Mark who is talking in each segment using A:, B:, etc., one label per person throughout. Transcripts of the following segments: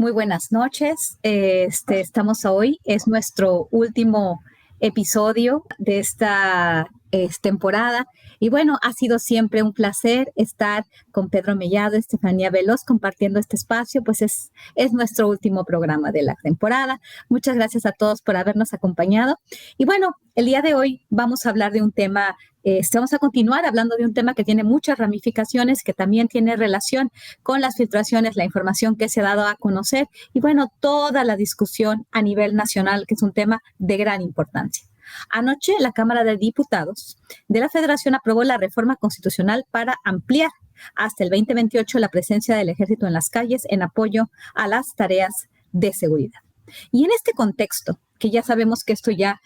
A: Muy buenas noches. Estamos hoy, es nuestro último episodio de esta temporada. Y bueno, ha sido siempre un placer estar con Pedro Mellado, Estefanía Veloz, compartiendo este espacio, pues es nuestro último programa de la temporada. Muchas gracias a todos por habernos acompañado. Y bueno, el día de hoy vamos a hablar de un tema, vamos a continuar hablando de un tema que tiene muchas ramificaciones, que también tiene relación con las filtraciones, la información que se ha dado a conocer y bueno, toda la discusión a nivel nacional, que es un tema de gran importancia. Anoche, la Cámara de Diputados de la Federación aprobó la reforma constitucional para ampliar hasta el 2028 la presencia del Ejército en las calles en apoyo a las tareas de seguridad. Y en este contexto, que ya sabemos que esto ya,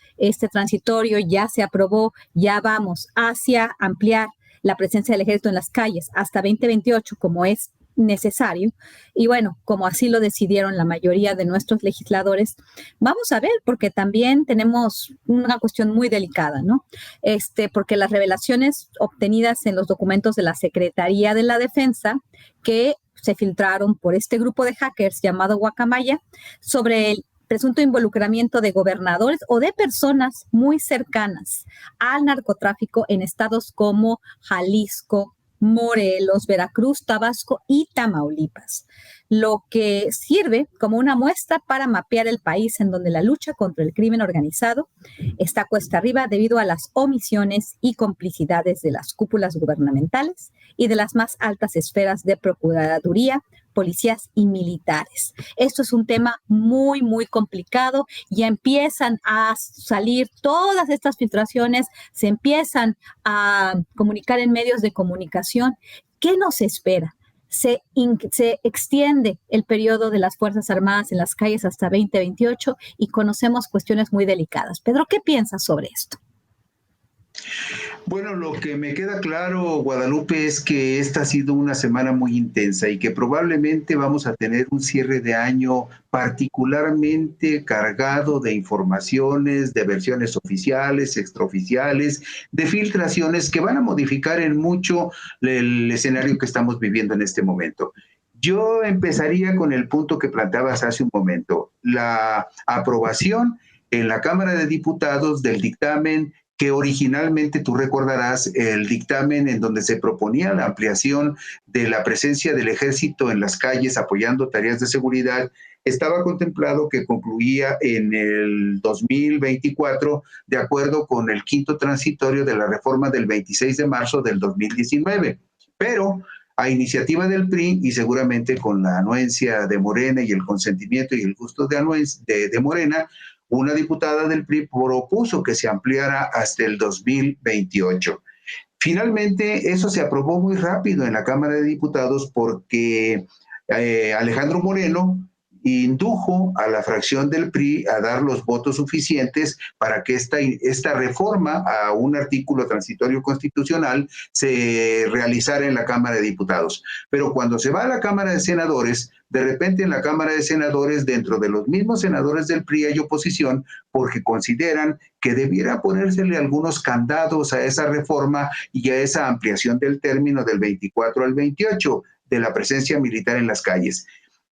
A: transitorio, ya se aprobó, ya vamos hacia ampliar la presencia del Ejército en las calles hasta 2028, como es necesario, y bueno, como así lo decidieron la mayoría de nuestros legisladores, vamos a ver, porque también tenemos una cuestión muy delicada, ¿no? Porque las revelaciones obtenidas en los documentos de la Secretaría de la Defensa, que se filtraron por este grupo de hackers llamado Guacamaya, sobre el presunto involucramiento de gobernadores o de personas muy cercanas al narcotráfico en estados como Jalisco, Morelos, Veracruz, Tabasco y Tamaulipas, lo que sirve como una muestra para mapear el país en donde la lucha contra el crimen organizado está cuesta arriba debido a las omisiones y complicidades de las cúpulas gubernamentales y de las más altas esferas de procuraduría, policías y militares. Esto es un tema muy, muy complicado. Ya empiezan a salir todas estas filtraciones, se empiezan a comunicar en medios de comunicación. ¿Qué nos espera? Se extiende el periodo de las Fuerzas Armadas en las calles hasta 2028 y conocemos cuestiones muy delicadas. Pedro, ¿qué piensas sobre esto?
B: Bueno, lo que me queda claro, Guadalupe, es que esta ha sido una semana muy intensa y que probablemente vamos a tener un cierre de año particularmente cargado de informaciones, de versiones oficiales, extraoficiales, de filtraciones que van a modificar en mucho el escenario que estamos viviendo en este momento. Yo empezaría con el punto que planteabas hace un momento, la aprobación en la Cámara de Diputados del dictamen que originalmente tú recordarás el dictamen en donde se proponía la ampliación de la presencia del ejército en las calles apoyando tareas de seguridad, estaba contemplado que concluía en el 2024 de acuerdo con el quinto transitorio de la reforma del 26 de marzo del 2019. Pero a iniciativa del PRI y seguramente con la anuencia de Morena y el consentimiento y el gusto de Morena, una diputada del PRI propuso que se ampliara hasta el 2028. Finalmente, eso se aprobó muy rápido en la Cámara de Diputados porque Alejandro Moreno indujo a la fracción del PRI a dar los votos suficientes para que esta reforma a un artículo transitorio constitucional se realizara en la Cámara de Diputados. Pero cuando se va a la Cámara de Senadores, de repente en la Cámara de Senadores, dentro de los mismos senadores del PRI hay oposición porque consideran que debiera ponérsele algunos candados a esa reforma y a esa ampliación del término del 24 al 28 de la presencia militar en las calles.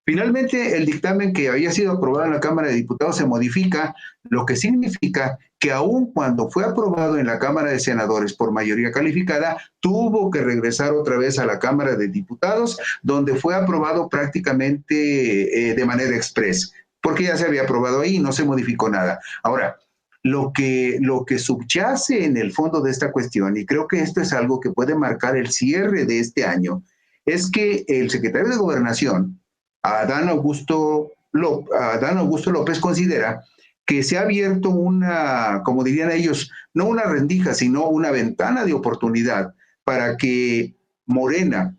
B: Finalmente, el dictamen que había sido aprobado en la Cámara de Diputados se modifica, lo que significa que aun cuando fue aprobado en la Cámara de Senadores por mayoría calificada, tuvo que regresar otra vez a la Cámara de Diputados, donde fue aprobado prácticamente de manera express, porque ya se había aprobado ahí y no se modificó nada. Ahora, lo que subyace en el fondo de esta cuestión, y creo que esto es algo que puede marcar el cierre de este año, es que el secretario de Gobernación, Adán Augusto López, considera que se ha abierto una, como dirían ellos, no una rendija, sino una ventana de oportunidad para que Morena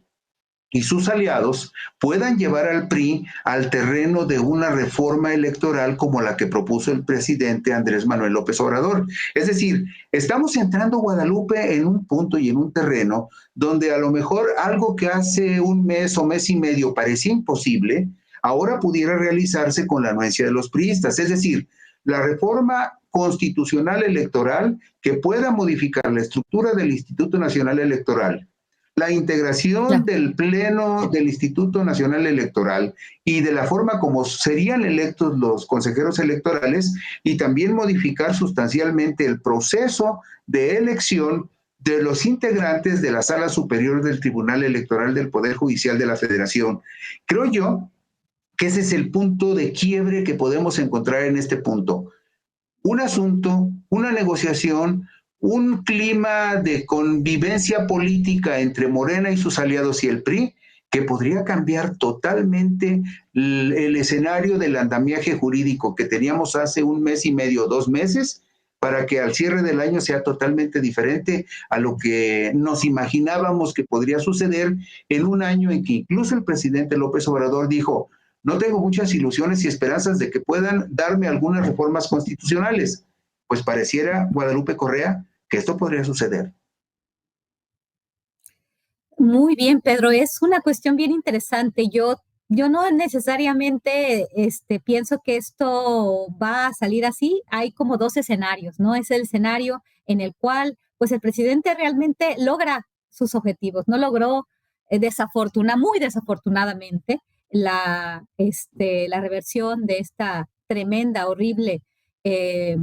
B: y sus aliados puedan llevar al PRI al terreno de una reforma electoral como la que propuso el presidente Andrés Manuel López Obrador. Es decir, estamos entrando, Guadalupe, en un punto y en un terreno donde a lo mejor algo que hace un mes o mes y medio parecía imposible, ahora pudiera realizarse con la anuencia de los priistas. Es decir, la reforma constitucional electoral que pueda modificar la estructura del Instituto Nacional Electoral, La integración
A: Claro.
B: del Pleno del Instituto Nacional Electoral y de la forma como serían electos los consejeros electorales, y también modificar sustancialmente el proceso de elección de los integrantes de la Sala Superior del Tribunal Electoral del Poder Judicial de la Federación. Creo yo que ese es el punto de quiebre que podemos encontrar en este punto. Un asunto, una negociación, un clima de convivencia política entre Morena y sus aliados y el PRI, que podría cambiar totalmente el escenario del andamiaje jurídico que teníamos hace un mes y medio, 2 meses, para que al cierre del año sea totalmente diferente a lo que nos imaginábamos que podría suceder en un año en que incluso el presidente López Obrador dijo: no tengo muchas ilusiones y esperanzas de que puedan darme algunas reformas constitucionales. Pues pareciera, Guadalupe Correa, que esto podría suceder.
A: Muy bien, Pedro, es una cuestión bien interesante. Yo no necesariamente pienso que esto va a salir así. Hay como dos escenarios, ¿no? Es el escenario en el cual, pues, el presidente realmente logra sus objetivos. No logró, muy desafortunadamente, la reversión de esta tremenda, horrible eh,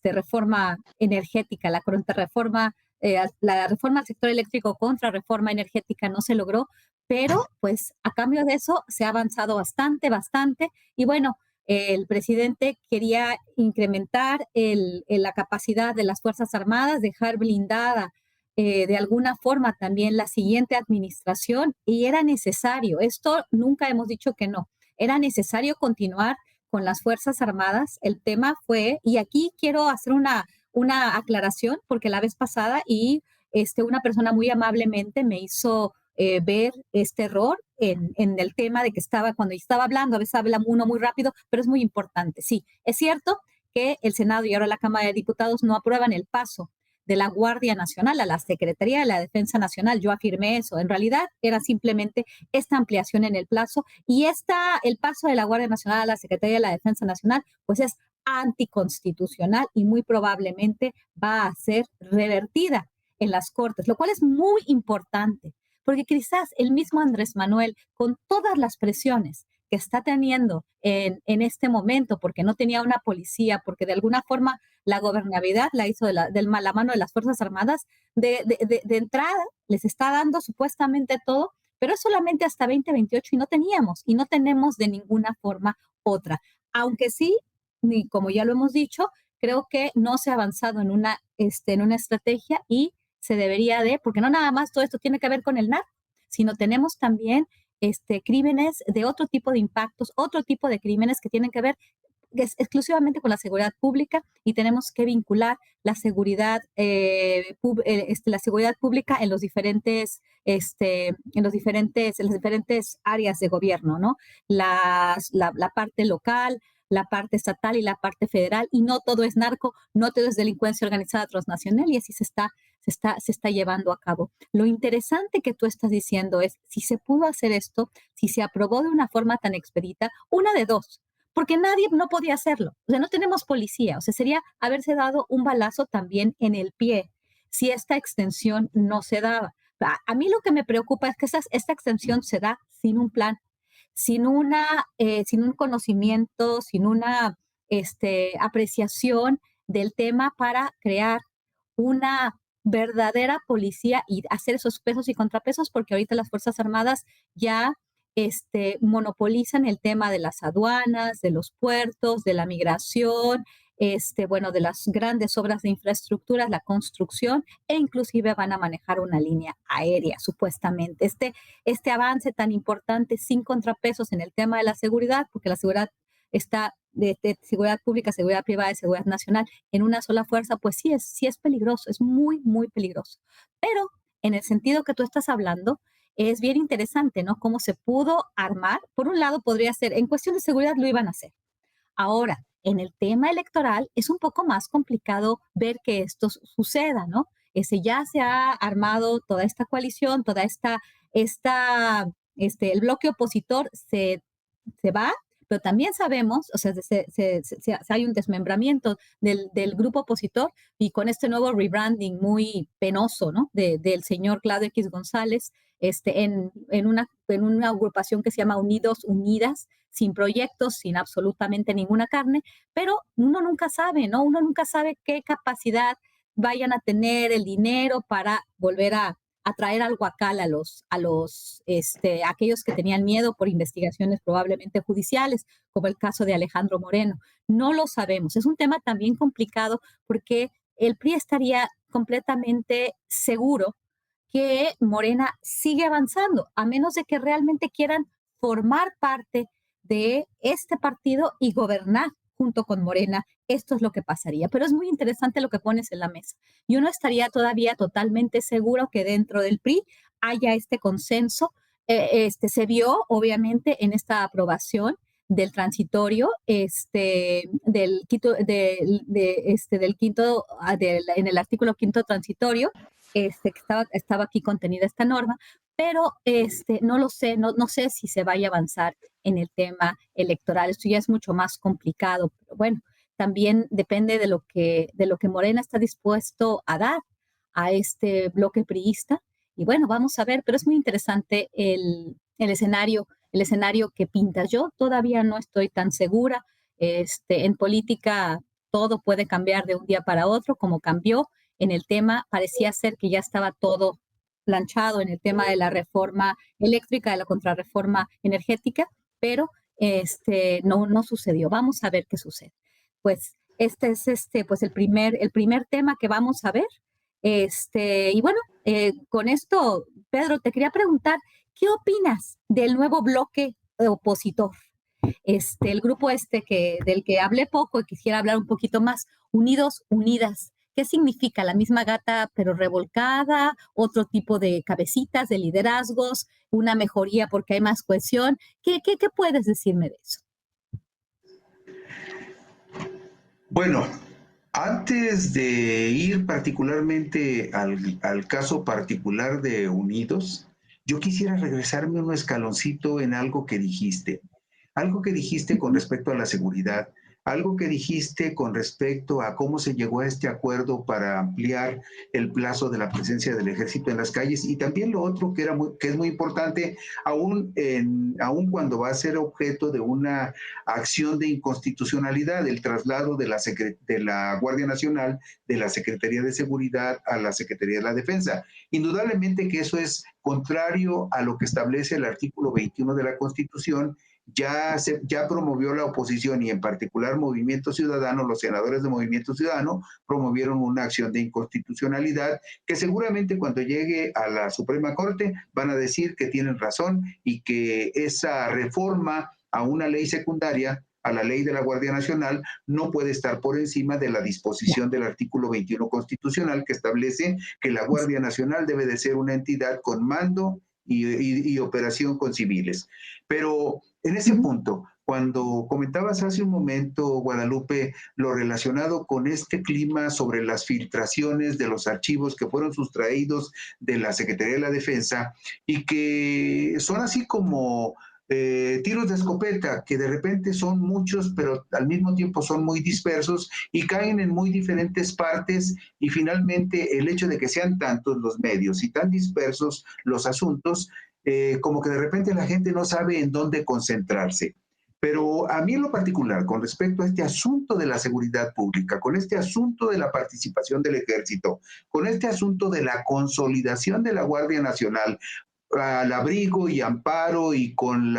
A: reforma energética, la reforma al sector eléctrico contra reforma energética no se logró, pero pues a cambio de eso se ha avanzado bastante, bastante. Y bueno, el presidente quería incrementar la capacidad de las Fuerzas Armadas, dejar blindada de alguna forma también la siguiente administración, y era necesario, esto nunca hemos dicho que no, era necesario continuar con las Fuerzas Armadas. El tema fue, y aquí quiero hacer una aclaración, porque la vez pasada una persona muy amablemente me hizo ver este error en el tema de que cuando estaba hablando, a veces habla uno muy rápido, pero es muy importante. Sí, es cierto que el Senado y ahora la Cámara de Diputados no aprueban el paso de la Guardia Nacional a la Secretaría de la Defensa Nacional. Yo afirmé eso. En realidad era simplemente esta ampliación en el plazo, y el paso de la Guardia Nacional a la Secretaría de la Defensa Nacional, pues es anticonstitucional y muy probablemente va a ser revertida en las Cortes, lo cual es muy importante, porque quizás el mismo Andrés Manuel, con todas las presiones que está teniendo en este momento, porque no tenía una policía, porque de alguna forma la gobernabilidad la hizo de la mano de las Fuerzas Armadas, de entrada les está dando supuestamente todo, pero es solamente hasta 2028 y no tenemos de ninguna forma otra. Aunque sí, ni como ya lo hemos dicho, creo que no se ha avanzado en una estrategia, y se debería porque no nada más todo esto tiene que ver con el narco, sino tenemos también crímenes de otro tipo de impactos, otro tipo de crímenes que tienen que ver exclusivamente con la seguridad pública, y tenemos que vincular la seguridad pública en las diferentes áreas de gobierno, ¿no? La parte local, la parte estatal y la parte federal, y no todo es narco, no todo es delincuencia organizada transnacional, y así se está llevando a cabo. Lo interesante que tú estás diciendo es, si se pudo hacer esto, si se aprobó de una forma tan expedita, una de dos, porque nadie no podía hacerlo. O sea, no tenemos policía. O sea, sería haberse dado un balazo también en el pie si esta extensión no se daba. A mí lo que me preocupa es que esta extensión se da sin un plan, sin un conocimiento, sin una apreciación del tema para crear una verdadera policía y hacer esos pesos y contrapesos, porque ahorita las Fuerzas Armadas ya monopolizan el tema de las aduanas, de los puertos, de la migración, bueno, de las grandes obras de infraestructura, la construcción, e inclusive van a manejar una línea aérea, supuestamente. Este avance tan importante sin contrapesos en el tema de la seguridad, porque la seguridad está de seguridad pública, seguridad privada y seguridad nacional en una sola fuerza, pues sí es peligroso, es muy, muy peligroso. Pero en el sentido que tú estás hablando, es bien interesante, ¿no? Cómo se pudo armar. Por un lado, podría ser, en cuestión de seguridad lo iban a hacer. Ahora, en el tema electoral es un poco más complicado ver que esto suceda, ¿no? Ya se ha armado toda esta coalición, el bloque opositor se va, pero también sabemos, o sea, hay un desmembramiento del grupo opositor y con este nuevo rebranding muy penoso, ¿no? Del señor Claudio X González, en una agrupación que se llama Unidos Unidas, sin proyectos, sin absolutamente ninguna carne, pero uno nunca sabe, ¿no? Uno nunca sabe qué capacidad vayan a tener el dinero para volver a traer al Huacal aquellos que tenían miedo por investigaciones probablemente judiciales, como el caso de Alejandro Moreno. No lo sabemos. Es un tema también complicado porque el PRI estaría completamente seguro que Morena sigue avanzando, a menos de que realmente quieran formar parte de este partido y gobernar junto con Morena. Esto es lo que pasaría. Pero es muy interesante lo que pones en la mesa. Yo no estaría todavía totalmente seguro que dentro del PRI haya este consenso. Se vio, obviamente, en esta aprobación del transitorio, en el artículo quinto transitorio, que estaba aquí contenida esta norma, pero no lo sé, no sé si se vaya a avanzar en el tema electoral. Esto ya es mucho más complicado, pero bueno, también depende de lo que Morena está dispuesto a dar a este bloque priista. Y bueno, vamos a ver, pero es muy interesante el escenario que pintas. Yo todavía no estoy tan segura. En política todo puede cambiar de un día para otro, como cambió en el tema. Parecía ser que ya estaba todo planchado en el tema de la reforma eléctrica, de la contrarreforma energética, pero no sucedió. Vamos a ver qué sucede. Pues este es pues el primer tema que vamos a ver. Y bueno, con esto, Pedro, te quería preguntar, ¿qué opinas del nuevo bloque opositor? El grupo del que hablé poco y quisiera hablar un poquito más, Unidos Unidas. ¿Qué significa? ¿La misma gata pero revolcada? ¿Otro tipo de cabecitas, de liderazgos? ¿Una mejoría porque hay más cohesión? ¿Qué puedes decirme de eso?
B: Bueno, antes de ir particularmente al caso particular de Unidos, yo quisiera regresarme un escaloncito en algo que dijiste con
A: Ujú,
B: respecto a la seguridad, algo que dijiste con respecto a cómo se llegó a este acuerdo para ampliar el plazo de la presencia del ejército en las calles y también lo otro que es muy importante, aún cuando va a ser objeto de una acción de inconstitucionalidad, el traslado de la Guardia Nacional de la Secretaría de Seguridad a la Secretaría de la Defensa. Indudablemente que eso es contrario a lo que establece el artículo 21 de la Constitución. Ya promovió la oposición y en particular Movimiento Ciudadano, los senadores de Movimiento Ciudadano promovieron una acción de inconstitucionalidad que seguramente cuando llegue a la Suprema Corte van a decir que tienen razón y que esa reforma a una ley secundaria, a la ley de la Guardia Nacional, no puede estar por encima de la
A: ya,
B: disposición del artículo 21 constitucional que establece que la Guardia Nacional debe de ser una entidad con mando y operación con civiles. Pero en ese
A: ujú,
B: punto, cuando comentabas hace un momento, Guadalupe, lo relacionado con este clima sobre las filtraciones de los archivos que fueron sustraídos de la Secretaría de la Defensa y que son así como tiros de escopeta, que de repente son muchos, pero al mismo tiempo son muy dispersos y caen en muy diferentes partes y finalmente el hecho de que sean tantos los medios y tan dispersos los asuntos, como que de repente la gente no sabe en dónde concentrarse. Pero a mí en lo particular, con respecto a este asunto de la seguridad pública, con este asunto de la participación del ejército, con este asunto de la consolidación de la Guardia Nacional, al abrigo y amparo y con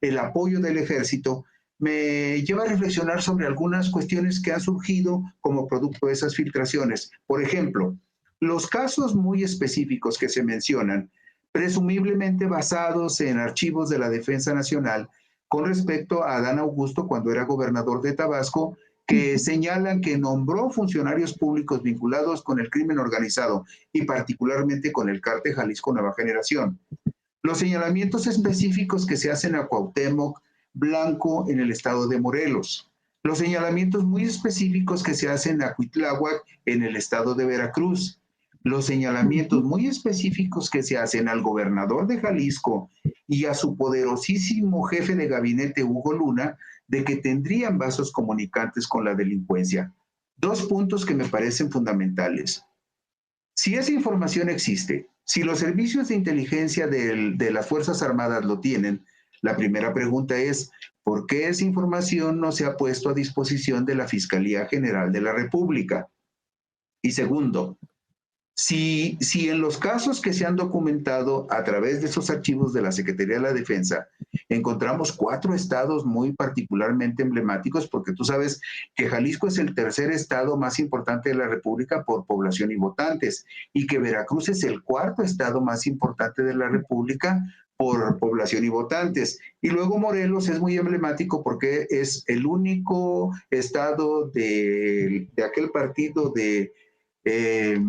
B: el apoyo del ejército, me lleva a reflexionar sobre algunas cuestiones que han surgido como producto de esas filtraciones. Por ejemplo, los casos muy específicos que se mencionan, presumiblemente basados en archivos de la Defensa Nacional, con respecto a Adán Augusto cuando era gobernador de Tabasco, que
A: ujú,
B: señalan que nombró funcionarios públicos vinculados con el crimen organizado y particularmente con el cártel Jalisco Nueva Generación. Los señalamientos específicos que se hacen a Cuauhtémoc Blanco en el estado de Morelos. Los señalamientos muy específicos que se hacen a Cuitláhuac en el estado de Veracruz. los señalamientos
A: Ujú.
B: muy específicos que se hacen al gobernador de Jalisco y a su poderosísimo jefe de gabinete, Hugo Luna, de que tendrían vasos comunicantes con la delincuencia. Dos puntos que me parecen fundamentales. Si esa información existe, si los servicios de inteligencia de las Fuerzas Armadas lo tienen, la primera pregunta es, ¿por qué esa información no se ha puesto a disposición de la Fiscalía General de la República? Y segundo, si en los casos que se han documentado a través de esos archivos de la Secretaría de la Defensa, encontramos 4 estados muy particularmente emblemáticos, porque tú sabes que Jalisco es el tercer estado más importante de la República por población y votantes, y que Veracruz es el cuarto estado más importante de la República por población y votantes. Y luego Morelos es muy emblemático porque es el único estado de aquel partido de... Eh,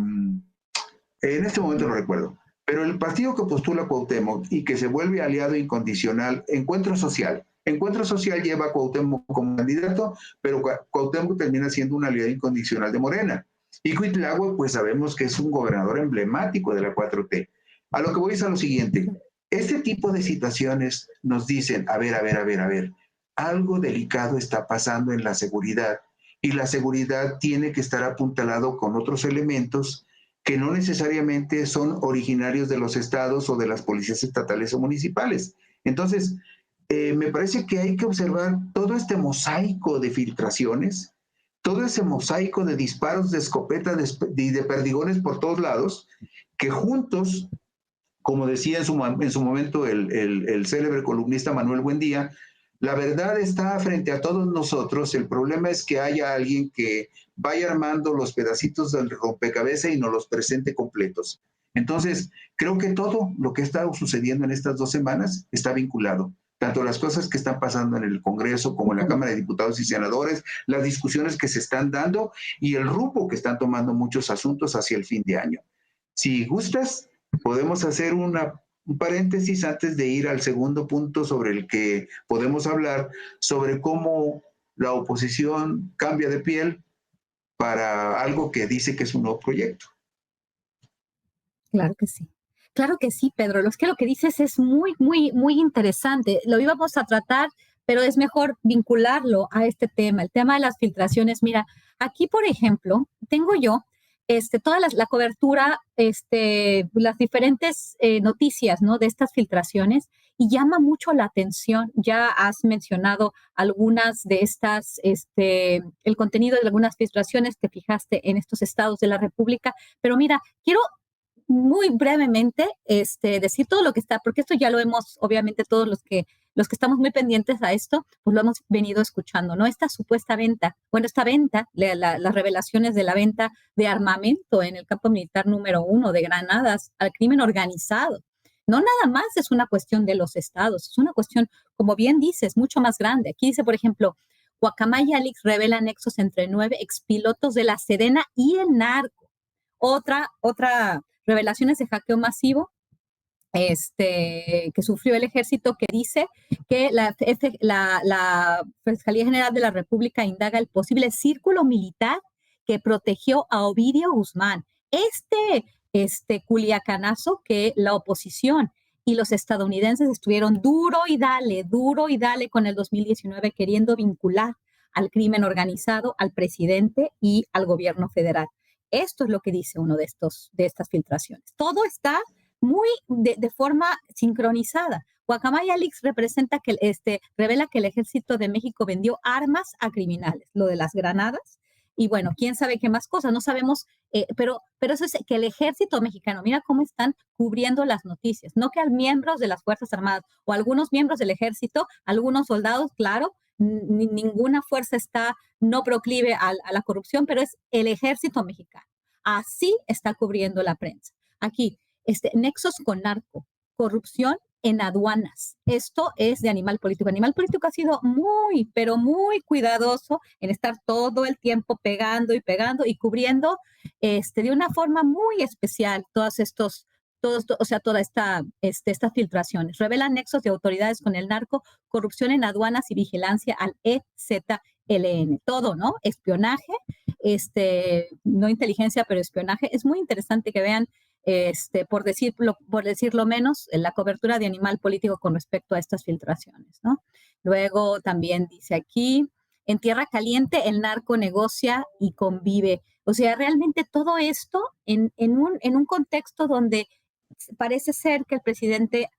B: en este momento no recuerdo, pero el partido que postula Cuauhtémoc y que se vuelve aliado incondicional, Encuentro Social. Encuentro Social lleva a Cuauhtémoc como candidato, pero Cuauhtémoc termina siendo un aliado incondicional de Morena. Y Cuitlagua, pues sabemos que es un gobernador emblemático de la 4T. A lo que voy es a lo siguiente. Este tipo de situaciones nos dicen, a ver, algo delicado está pasando en la seguridad y la seguridad tiene que estar apuntalado con otros elementos que no necesariamente son originarios de los estados o de las policías estatales o municipales. Entonces, me parece que hay que observar todo este mosaico de filtraciones, todo ese mosaico de disparos de escopeta y de perdigones por todos lados, que juntos, como decía en su momento el célebre columnista Manuel Buendía, la verdad está frente a todos nosotros. El problema es que haya alguien que vaya armando los pedacitos del rompecabezas y nos los presente completos. Entonces, creo que todo lo que ha estado sucediendo en estas 2 semanas está vinculado. Tanto las cosas que están pasando en el Congreso como en la Cámara de Diputados y Senadores, las discusiones que se están dando y el rumbo que están tomando muchos asuntos hacia el fin de año. Si gustas, podemos hacer un paréntesis antes de ir al segundo punto sobre el que podemos hablar, sobre cómo la oposición cambia de piel para algo que dice que es un nuevo proyecto.
A: Claro que sí. Claro que sí, Pedro. Lo que dices es muy, muy, muy interesante. Lo íbamos a tratar, pero es mejor vincularlo a este tema, el tema de las filtraciones. Mira, aquí, por ejemplo, tengo yo toda la cobertura, las diferentes noticias, ¿no? De estas filtraciones y llama mucho la atención. Ya has mencionado algunas de estas, el contenido de algunas filtraciones, te fijaste en estos estados de la República, pero mira, quiero muy brevemente decir todo lo que está, porque esto ya lo hemos, obviamente todos los que estamos muy pendientes a esto, pues lo hemos venido escuchando, ¿no? Esta supuesta venta, bueno, esta venta, las revelaciones de la venta de armamento en el campo militar número 1 de granadas al crimen organizado. No nada más es una cuestión de los estados, es una cuestión, como bien dices, mucho más grande. Aquí dice, por ejemplo, Guacamaya Alix revela nexos entre 9 expilotos de la Sedena y el narco. Otra revelaciones de hackeo masivo que sufrió el ejército, que dice que la Fiscalía General de la República indaga el posible círculo militar que protegió a Ovidio Guzmán. Culiacanazo que la oposición y los estadounidenses estuvieron duro y dale con el 2019 queriendo vincular al crimen organizado, al presidente y al gobierno federal. Esto es lo que dice uno de estas filtraciones. Todo está muy de forma sincronizada. Guacamaya Leaks revela que el ejército de México vendió armas a criminales, lo de las granadas, y bueno, quién sabe qué más cosas, no sabemos, pero eso es que el ejército mexicano, mira cómo están cubriendo las noticias, no que a miembros de las Fuerzas Armadas o algunos miembros del ejército, algunos soldados, claro, ninguna fuerza está no proclive a la corrupción, pero es el ejército mexicano. Así está cubriendo la prensa. Aquí, nexos con narco, corrupción en aduanas. Esto es de Animal Político. Animal Político ha sido muy, pero muy cuidadoso en estar todo el tiempo pegando y cubriendo de una forma muy especial estas filtraciones. Revelan nexos de autoridades con el narco, corrupción en aduanas y vigilancia al EZLN. Todo, ¿no? Espionaje, no inteligencia, pero espionaje. Es muy interesante que vean, por decirlo menos, la cobertura de Animal Político con respecto a estas filtraciones, ¿no? Luego también dice aquí, en Tierra Caliente el narco negocia y convive. O sea, realmente todo esto en un contexto donde parece ser que el presidente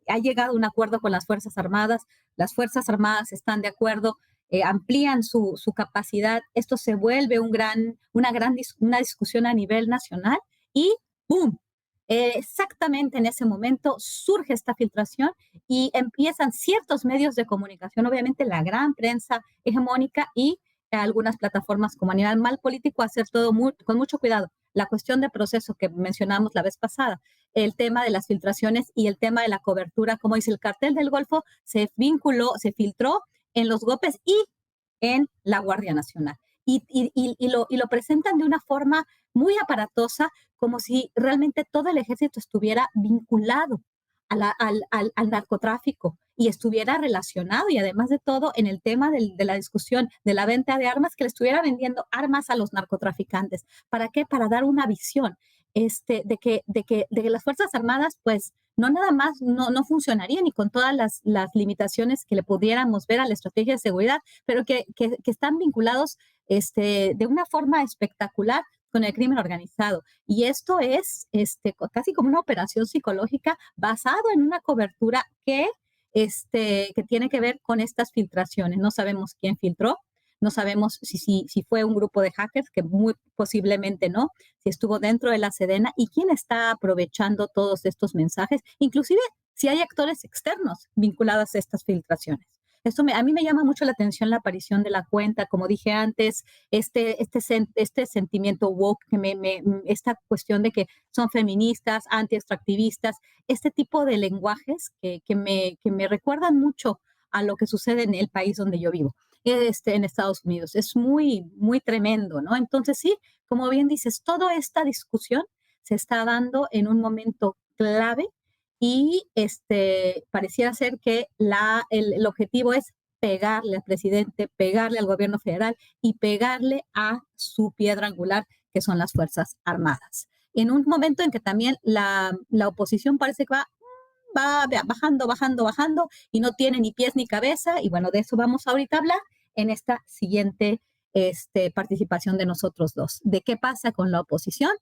A: ha llegado a un acuerdo con las Fuerzas Armadas están de acuerdo, amplían su capacidad, esto se vuelve una discusión a nivel nacional y ¡boom! Exactamente en ese momento surge esta filtración y empiezan ciertos medios de comunicación, obviamente la gran prensa hegemónica y algunas plataformas como Animal Político, a hacer todo con mucho cuidado. La cuestión de proceso que mencionamos la vez pasada, el tema de las filtraciones y el tema de la cobertura, como dice el cartel del Golfo, se filtró en los GOPES y en la Guardia Nacional. Y lo presentan de una forma muy aparatosa, como si realmente todo el ejército estuviera vinculado al narcotráfico y estuviera relacionado, y además de todo, en el tema de la discusión de la venta de armas, que le estuviera vendiendo armas a los narcotraficantes. ¿Para qué? Para dar una visión de que las Fuerzas Armadas, pues, no nada más no funcionarían y con todas las limitaciones que le pudiéramos ver a la estrategia de seguridad, pero que están vinculados de una forma espectacular con el crimen organizado. Y esto es casi como una operación psicológica basado en una cobertura que tiene que ver con estas filtraciones. No sabemos quién filtró, no sabemos si fue un grupo de hackers, que muy posiblemente no, si estuvo dentro de la Sedena y quién está aprovechando todos estos mensajes, inclusive si hay actores externos vinculados a estas filtraciones. A mí me llama mucho la atención la aparición de la cuenta, como dije antes, este sentimiento woke, esta cuestión de que son feministas, anti-extractivistas, este tipo de lenguajes que me recuerdan mucho a lo que sucede en el país donde yo vivo, en Estados Unidos. Es muy, muy tremendo, ¿no? Entonces, sí, como bien dices, toda esta discusión se está dando en un momento clave y pareciera ser que el objetivo es pegarle al presidente, pegarle al gobierno federal y pegarle a su piedra angular, que son las Fuerzas Armadas. En un momento en que también la oposición parece que va bajando, bajando, bajando y no tiene ni pies ni cabeza. Y bueno, de eso vamos ahorita a hablar en esta siguiente participación de nosotros dos. ¿De qué pasa con la oposición?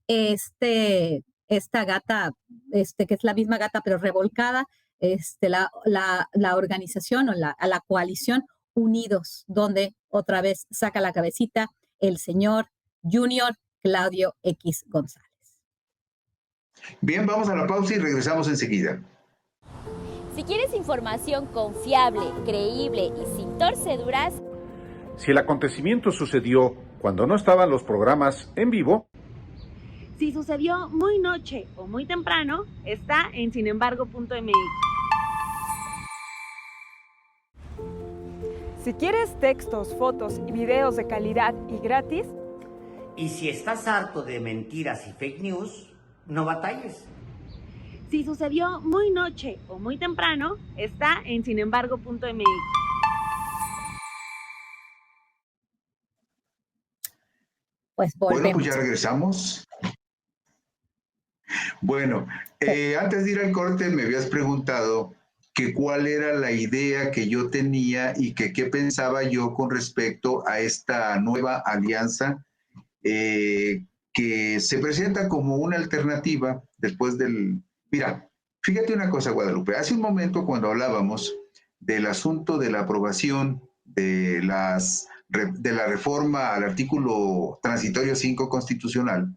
A: Esta gata, que es la misma gata pero revolcada, la organización a la coalición Unidos, donde otra vez saca la cabecita el señor Junior Claudio X González.
B: Bien, vamos a la pausa y regresamos enseguida.
C: Si quieres información confiable, creíble y sin torceduras,
D: si el acontecimiento sucedió cuando no estaban los programas en vivo,
E: si sucedió muy noche o muy temprano, está en sinembargo.mx.
F: Si quieres textos, fotos y videos de calidad y gratis,
G: y si estás harto de mentiras y fake news, no batalles.
E: Si sucedió muy noche o muy temprano, está en sinembargo.mx.
A: Pues volvemos.
B: Bueno, pues ya regresamos. Bueno, antes de ir al corte me habías preguntado que cuál era la idea que yo tenía y que qué pensaba yo con respecto a esta nueva alianza que se presenta como una alternativa después del... Mira, fíjate una cosa, Guadalupe. Hace un momento cuando hablábamos del asunto de la aprobación de la reforma al artículo transitorio 5 constitucional,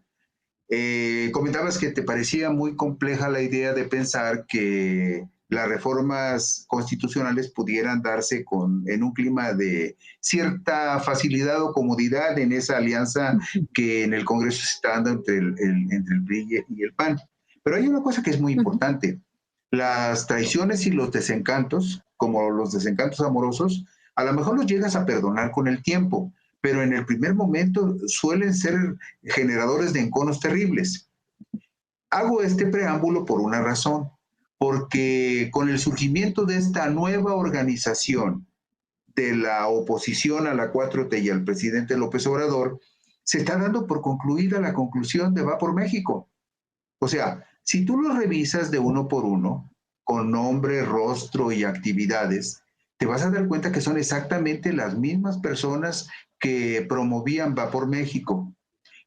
B: comentabas que te parecía muy compleja la idea de pensar que las reformas constitucionales pudieran darse en un clima de cierta facilidad o comodidad en esa alianza que en el Congreso se está dando entre el PRI y el PAN. Pero hay una cosa que es muy importante. Las traiciones y los desencantos, como los desencantos amorosos, a lo mejor los llegas a perdonar con el tiempo, pero en el primer momento suelen ser generadores de enconos terribles. Hago este preámbulo por una razón, porque con el surgimiento de esta nueva organización de la oposición a la 4T y al presidente López Obrador, se está dando por concluida la conclusión de Va por México. O sea, si tú lo revisas de uno por uno, con nombre, rostro y actividades, te vas a dar cuenta que son exactamente las mismas personas que promovían Va por México,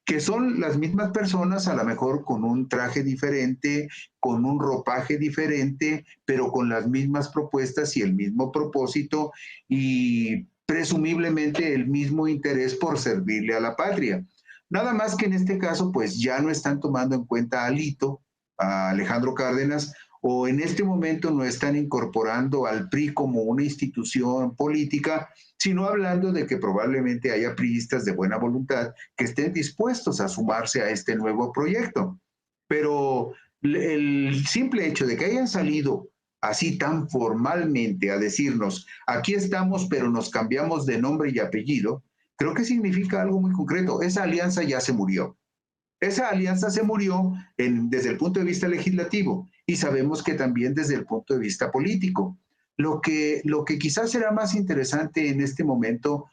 B: que son las mismas personas, a lo mejor con un traje diferente, con un ropaje diferente, pero con las mismas propuestas y el mismo propósito y presumiblemente el mismo interés por servirle a la patria. Nada más que en este caso, pues ya no están tomando en cuenta a Alito, a Alejandro Cárdenas, o en este momento no están incorporando al PRI como una institución política, sino hablando de que probablemente haya priistas de buena voluntad que estén dispuestos a sumarse a este nuevo proyecto. Pero el simple hecho de que hayan salido así tan formalmente a decirnos, aquí estamos, pero nos cambiamos de nombre y apellido, creo que significa algo muy concreto. Esa alianza ya se murió. Esa alianza se murió desde el punto de vista legislativo y sabemos que también desde el punto de vista político. Lo que quizás será más interesante en este momento,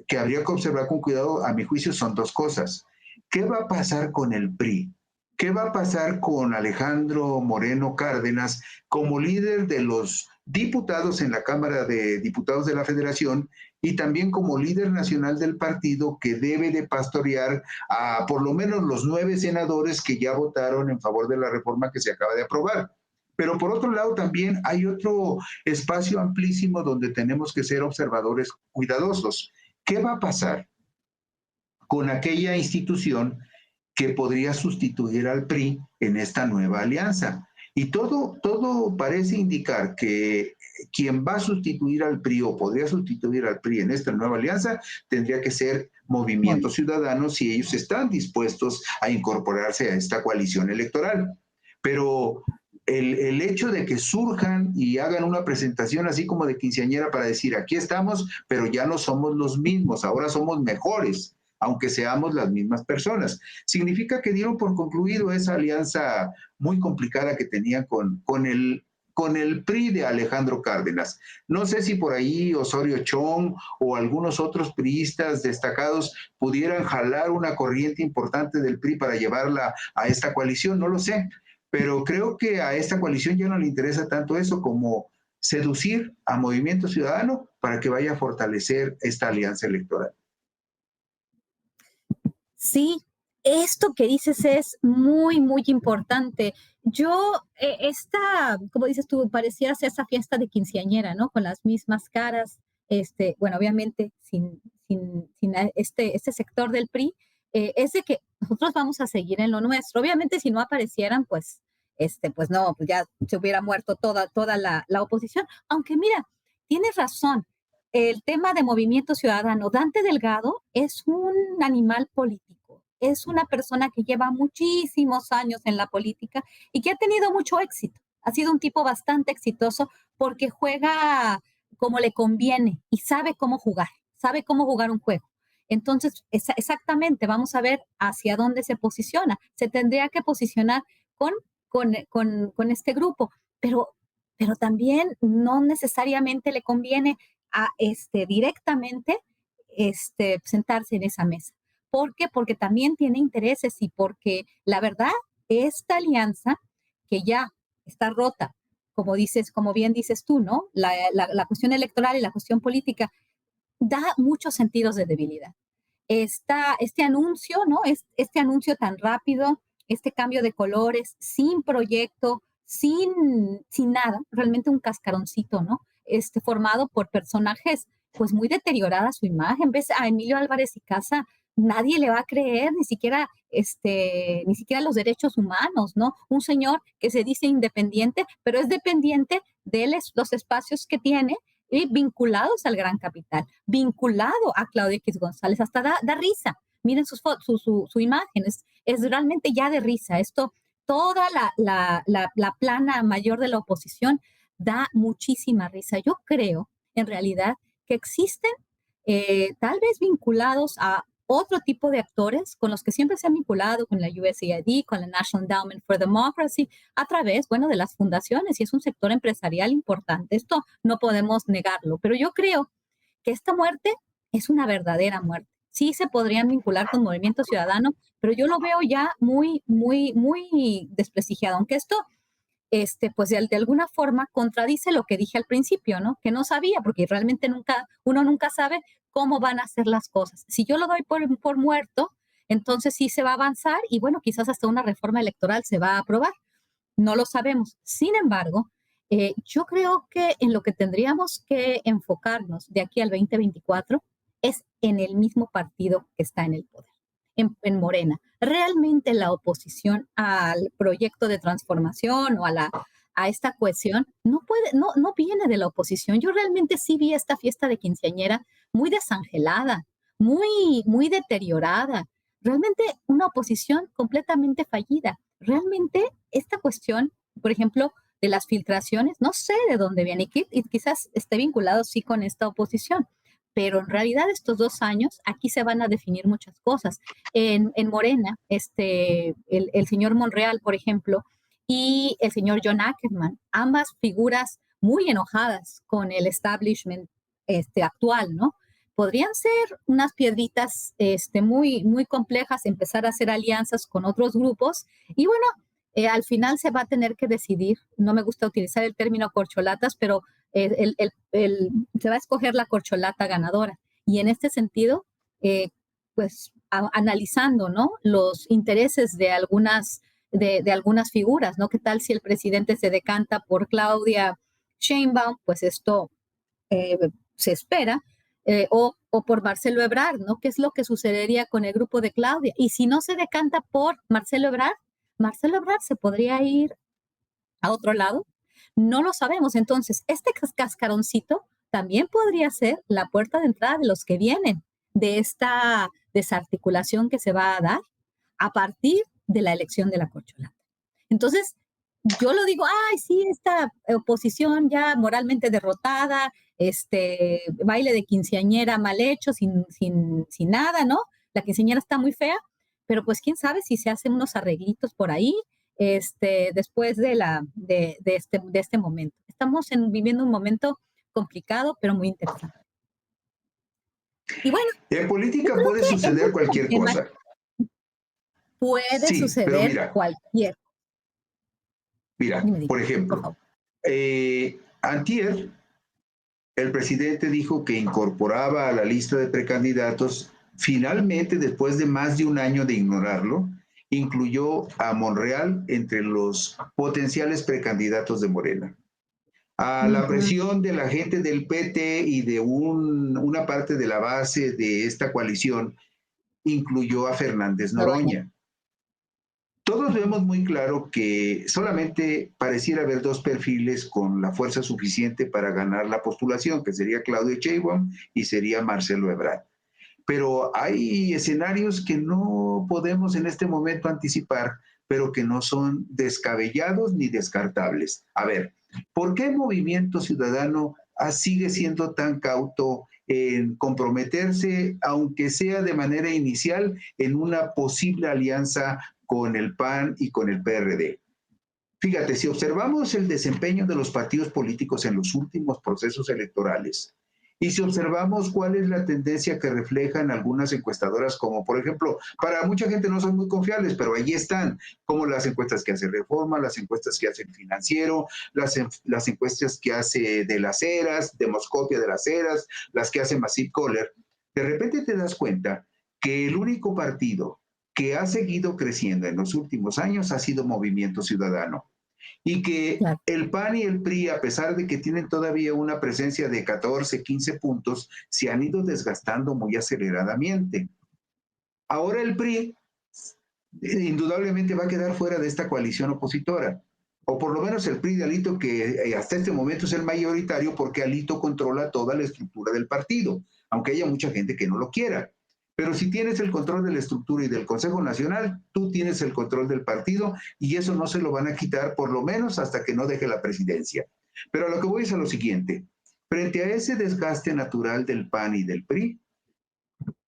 B: que habría que observar con cuidado, a mi juicio, son dos cosas. ¿Qué va a pasar con el PRI? ¿Qué va a pasar con Alejandro Moreno Cárdenas como líder de los diputados en la Cámara de Diputados de la Federación y también como líder nacional del partido que debe de pastorear a por lo menos los 9 senadores que ya votaron en favor de la reforma que se acaba de aprobar? Pero por otro lado también hay otro espacio amplísimo donde tenemos que ser observadores cuidadosos. ¿Qué va a pasar con aquella institución que podría sustituir al PRI en esta nueva alianza? Y todo parece indicar que quien va a sustituir al PRI o podría sustituir al PRI en esta nueva alianza tendría que ser Movimiento Ciudadano si ellos están dispuestos a incorporarse a esta coalición electoral. Pero el hecho de que surjan y hagan una presentación así como de quinceañera para decir, aquí estamos, pero ya no somos los mismos, ahora somos mejores, aunque seamos las mismas personas, significa que dieron por concluido esa alianza muy complicada que tenían con el PRI de Alejandro Cárdenas. No sé si por ahí Osorio Chong o algunos otros priistas destacados pudieran jalar una corriente importante del PRI para llevarla a esta coalición, no lo sé, pero creo que a esta coalición ya no le interesa tanto eso como seducir a Movimiento Ciudadano para que vaya a fortalecer esta alianza electoral.
A: Sí, esto que dices es muy, muy importante. Yo, como dices tú, pareciera ser esa fiesta de quinceañera, ¿no? Con las mismas caras, bueno, obviamente sin este sector del PRI, es de que nosotros vamos a seguir en lo nuestro. Obviamente, si no aparecieran, pues no, pues ya se hubiera muerto toda la oposición. Aunque mira, tienes razón. El tema de Movimiento Ciudadano, Dante Delgado es un animal político, es una persona que lleva muchísimos años en la política y que ha tenido mucho éxito. Ha sido un tipo bastante exitoso porque juega como le conviene y sabe cómo jugar un juego. Entonces, exactamente, vamos a ver hacia dónde se posiciona. Se tendría que posicionar con este grupo, pero también no necesariamente le conviene a directamente sentarse en esa mesa. ¿Por qué? Porque también tiene intereses y porque la verdad, esta alianza que ya está rota, como bien dices tú, ¿no? La cuestión electoral y la cuestión política da muchos sentidos de debilidad. Este anuncio, ¿no? Este anuncio tan rápido, este cambio de colores, sin proyecto, sin nada, realmente un cascaroncito, ¿no? Formado por personajes, pues muy deteriorada su imagen. Ves a Emilio Álvarez y Casa, nadie le va a creer, ni siquiera los derechos humanos, ¿no? Un señor que se dice independiente, pero es dependiente de los espacios que tiene y vinculados al gran capital, vinculado a Claudio X González, hasta da risa. Miren su imagen, es realmente ya de risa. Toda la plana mayor de la oposición da muchísima risa. Yo creo, en realidad, que existen tal vez vinculados a otro tipo de actores con los que siempre se han vinculado, con la USAID, con la National Endowment for Democracy, a través, bueno, de las fundaciones, y es un sector empresarial importante. Esto no podemos negarlo, pero yo creo que esta muerte es una verdadera muerte. Sí se podrían vincular con Movimiento Ciudadano, pero yo lo veo ya muy, muy, muy desprestigiado, aunque esto pues de alguna forma contradice lo que dije al principio, ¿no? Que no sabía, porque realmente uno nunca sabe cómo van a ser las cosas. Si yo lo doy por muerto, entonces sí se va a avanzar y bueno, quizás hasta una reforma electoral se va a aprobar. No lo sabemos. Sin embargo, yo creo que en lo que tendríamos que enfocarnos de aquí al 2024 es en el mismo partido que está en el poder, en Morena. Realmente la oposición al proyecto de transformación o a esta cohesión no viene de la oposición. Yo realmente sí vi esta fiesta de quinceañera muy desangelada, muy, muy deteriorada. Realmente una oposición completamente fallida. Realmente esta cuestión, por ejemplo, de las filtraciones, no sé de dónde viene y quizás esté vinculado sí con esta oposición, pero en realidad estos 2 años aquí se van a definir muchas cosas. En Morena, el señor Monreal, por ejemplo, y el señor John Ackerman, ambas figuras muy enojadas con el establishment actual, ¿no? Podrían ser unas piedritas muy, muy complejas, empezar a hacer alianzas con otros grupos y bueno, al final se va a tener que decidir, no me gusta utilizar el término corcholatas, pero se va a escoger la corcholata ganadora. Y en este sentido, pues analizando, ¿no? Los intereses de algunas figuras, ¿no? ¿Qué tal si el presidente se decanta por Claudia Sheinbaum? Pues esto se espera. O por Marcelo Ebrard, ¿no? ¿Qué es lo que sucedería con el grupo de Claudia? Y si no se decanta por Marcelo Ebrard se podría ir a otro lado. No lo sabemos. Entonces, este cascaroncito también podría ser la puerta de entrada de los que vienen de esta desarticulación que se va a dar a partir de la elección de la corcholata. Entonces, yo lo digo, ay, sí, esta oposición ya moralmente derrotada, baile de quinceañera mal hecho, sin nada, ¿no? La quinceañera está muy fea, pero pues quién sabe si se hacen unos arreglitos por ahí, después de este momento. Estamos viviendo un momento complicado, pero muy interesante. Y bueno.
B: En política puede suceder cualquier cosa.
A: Puede suceder cualquier cosa.
B: Mira, por ejemplo, antier, el presidente dijo que incorporaba a la lista de precandidatos, finalmente, después de más de un año de ignorarlo, incluyó a Monreal entre los potenciales precandidatos de Morena. A la presión de la gente del PT y de una parte de la base de esta coalición, incluyó a Fernández Noroña. Todos vemos muy claro que solamente pareciera haber 2 perfiles con la fuerza suficiente para ganar la postulación, que sería Claudia Sheinbaum y sería Marcelo Ebrard. Pero hay escenarios que no podemos en este momento anticipar, pero que no son descabellados ni descartables. A ver, ¿por qué Movimiento Ciudadano sigue siendo tan cauto en comprometerse, aunque sea de manera inicial, en una posible alianza con el PAN y con el PRD? Fíjate, si observamos el desempeño de los partidos políticos en los últimos procesos electorales, y si observamos cuál es la tendencia que reflejan algunas encuestadoras, como por ejemplo, para mucha gente no son muy confiables, pero ahí están, como las encuestas que hace Reforma, las encuestas que hace el Financiero, las encuestas que hace de Las Heras, Demoscopia de Las Heras, las que hace Massive Caller, de repente te das cuenta que el único partido que ha seguido creciendo en los últimos años ha sido Movimiento Ciudadano. Y que el PAN y el PRI, a pesar de que tienen todavía una presencia de 14, 15 puntos, se han ido desgastando muy aceleradamente. Ahora el PRI indudablemente va a quedar fuera de esta coalición opositora, o por lo menos el PRI de Alito, que hasta este momento es el mayoritario porque Alito controla toda la estructura del partido, aunque haya mucha gente que no lo quiera. Pero si tienes el control de la estructura y del Consejo Nacional, tú tienes el control del partido y eso no se lo van a quitar por lo menos hasta que no deje la presidencia. Pero a lo que voy es a lo siguiente. Frente a ese desgaste natural del PAN y del PRI,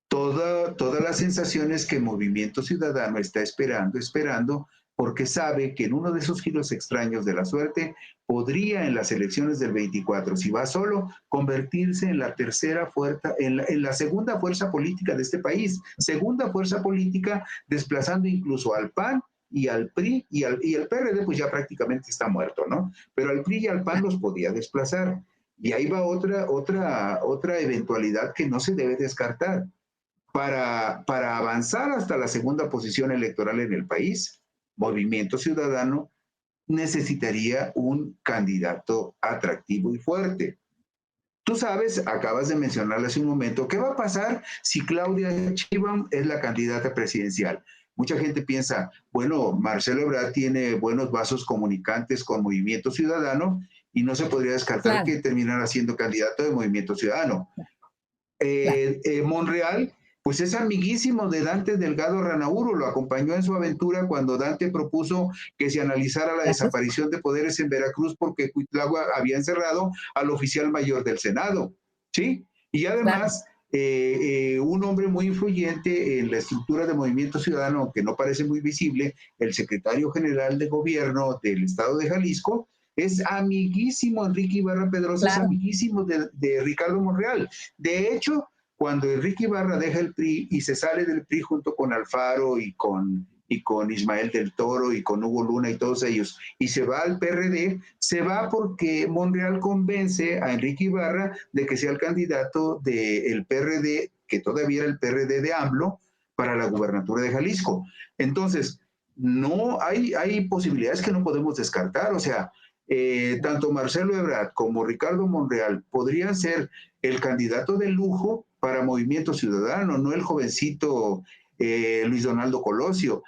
B: todas las sensaciones que Movimiento Ciudadano está esperando porque sabe que en uno de esos giros extraños de la suerte podría en las elecciones del 24, si va solo, convertirse en la tercera fuerza, en la segunda fuerza política de este país, segunda fuerza política, desplazando incluso al PAN y al PRI, y el PRD pues ya prácticamente está muerto, ¿no? Pero al PRI y al PAN los podía desplazar. Y ahí va otra eventualidad que no se debe descartar. Para avanzar hasta la segunda posición electoral en el país, Movimiento Ciudadano necesitaría un candidato atractivo y fuerte. Tú sabes, acabas de mencionarle hace un momento, ¿qué va a pasar si Claudia Sheinbaum es la candidata presidencial? Mucha gente piensa, bueno, Marcelo Ebrard tiene buenos vasos comunicantes con Movimiento Ciudadano y no se podría descartar que terminara siendo candidato de Movimiento Ciudadano. Monreal, pues es amiguísimo de Dante Delgado Ranauro, lo acompañó en su aventura cuando Dante propuso que se analizara la desaparición de poderes en Veracruz porque Cuitlahua había encerrado al oficial mayor del Senado, ¿sí? Y además, un hombre muy influyente en la estructura de Movimiento Ciudadano, aunque no parece muy visible, el secretario general de gobierno del estado de Jalisco, es amiguísimo, Enrique Ibarra Pedrosa es amiguísimo de Ricardo Monreal. De hecho, cuando Enrique Ibarra deja el PRI y se sale del PRI junto con Alfaro y con Ismael del Toro y con Hugo Luna y todos ellos, y se va al PRD, se va porque Monreal convence a Enrique Ibarra de que sea el candidato del PRD, que todavía era el PRD de AMLO, para la gubernatura de Jalisco. Entonces, no hay posibilidades que no podemos descartar, o sea, tanto Marcelo Ebrard como Ricardo Monreal podrían ser el candidato de lujo para Movimiento Ciudadano, no el jovencito Luis Donaldo Colosio,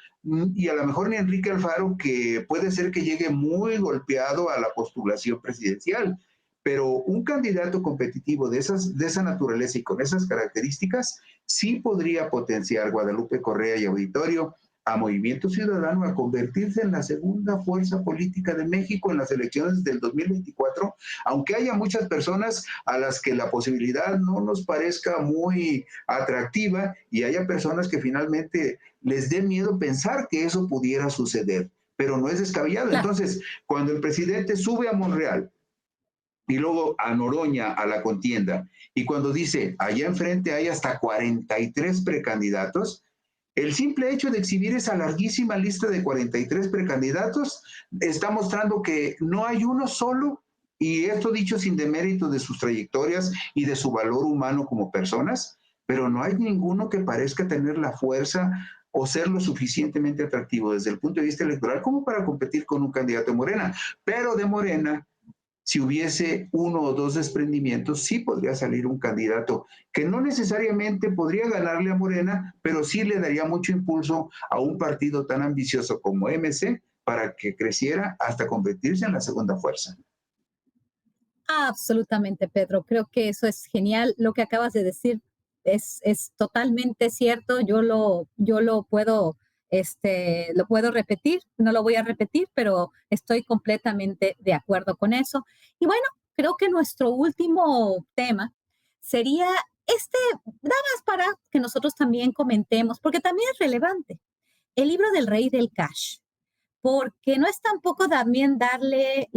B: y a lo mejor ni Enrique Alfaro, que puede ser que llegue muy golpeado a la postulación presidencial, pero un candidato competitivo de esa naturaleza y con esas características sí podría potenciar Guadalupe Correa y Auditorio a Movimiento Ciudadano a convertirse en la segunda fuerza política de México en las elecciones del 2024, aunque haya muchas personas a las que la posibilidad no nos parezca muy atractiva y haya personas que finalmente les dé miedo pensar que eso pudiera suceder, pero no es descabellado. Entonces, cuando el presidente sube a Monreal y luego a Noroña a la contienda, y cuando dice, allá enfrente hay hasta 43 precandidatos, el simple hecho de exhibir esa larguísima lista de 43 precandidatos está mostrando que no hay uno solo, y esto dicho sin demérito de sus trayectorias y de su valor humano como personas, pero no hay ninguno que parezca tener la fuerza o ser lo suficientemente atractivo desde el punto de vista electoral como para competir con un candidato de Morena. Pero de Morena, si hubiese uno o dos desprendimientos, sí podría salir un candidato que no necesariamente podría ganarle a Morena, pero sí le daría mucho impulso a un partido tan ambicioso como MC para que creciera hasta convertirse en la segunda fuerza.
A: Absolutamente, Pedro. Creo que eso es genial. Lo que acabas de decir es totalmente cierto. Yo lo puedo repetir, no lo voy a repetir, pero estoy completamente de acuerdo con eso. Y bueno, creo que nuestro último tema sería nada más para que nosotros también comentemos, porque también es relevante, el libro del Rey del Cash, porque no es tampoco también darle